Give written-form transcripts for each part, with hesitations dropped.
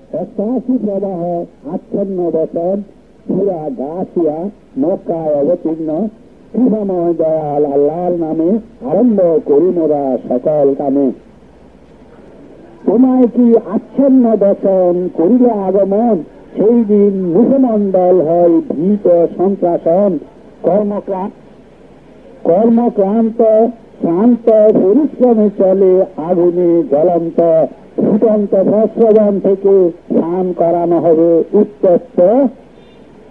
অষ্টাশি প্রবাহ আচ্ছন্ন বছর পুরা গাছিয়া মক্কায় অবতীর্ণ কৃপাময় দয়াল আল্লাহর নামে আরম্ভ করি মোরা সকল কামে। তোমায় কি আচ্ছন্ন দর্শন করিলে আগমন, সেই দিন মুখমণ্ডল হয় ভীত সন্ত্রাসন। কর্মক্লান্ত শ্রান্ত পরিশ্রমে চলে আগুনে জ্বলন্ত, ফুটন্ত প্রশ্রবণ থেকে স্নান করানো হবে উত্তপ্ত।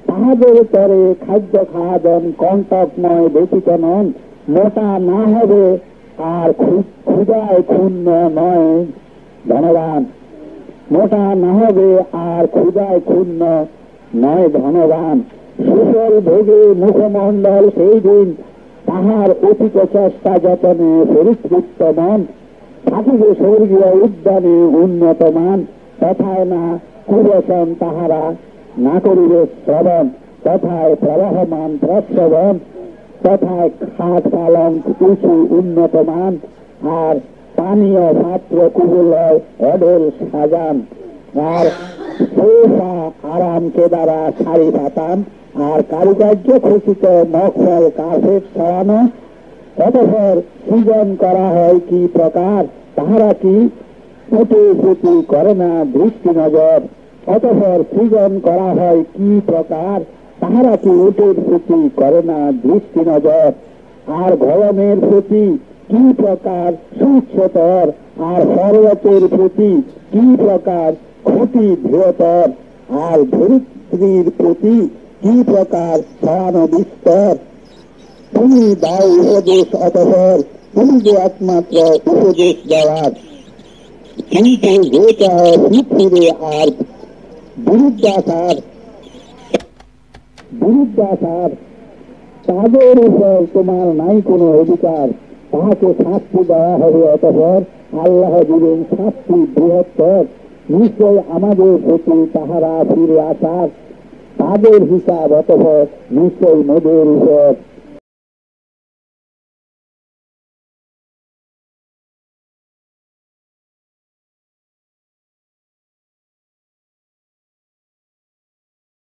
তাহাদের তরে খাদ্য খাওয়াদন কণ্টকময় ব্যতীত নন, মোটা না হবে আর ক্ষুধায় ক্ষুণ্ণ নয় ধনবান। মোটা না হবে আর ক্ষুধায় ক্ষুণ্ণ নয় ধনবান। সুফল ভোগে মুখমণ্ডল সেই দিন, তাহার অতীত চেষ্টা যতনে পরিতৃপ্ত মন। থাকিবে স্বর্গীয় উদ্যানে উন্নত মান, তথায় না কুবসন তাহারা না করিবে শ্রবণ। তথায় প্রবাহমান প্রশ্রবণ, তথায় খাট পালন উঁচু উন্নত মান। আর পানীয় পাত্র কুবলয় অডল সাজান, আর সোফা আরাম কেদারা শাড়ি পাতান। আর কারুকার্য খচিত মখমল কার্পেট ছড়ানো। অতঃপর সৃজন করা হয় কি প্রকার, তাহারা কি উঠে পুটি করে না দৃষ্টি নজর। অতঃপর সৃজন করা হয় কি প্রকার, তাহারা কি উঠে পুটি করে না দৃষ্টি নজর। আর গরমের প্রতি কি প্রকার সুচ্ছতর, আর পর্বতের প্রতি কি প্রকার ক্ষতি বৃহত্তর। আর ধরিত্রীর প্রতি কি প্রকার ছড়ানো বিস্তর। তুমি দাও উপদেশ, অতঃপর তুমি যে একমাত্র উপদেশ দেওয়ার। কিন্তু যেটা পৃথিবী আর বিরুদ্ধাচার তাদের উপর তোমার নাই কোনো অধিকার। তাহাকে শাস্তি দেওয়া হবে, অতঃপর আল্লাহ দিবেন শাস্তি বৃহত্তর। নিশ্চয় আমাদের প্রতি তাহারা ফিরে আসার, তাদের হিসাব অতঃপর নিশ্চয় নদের উপর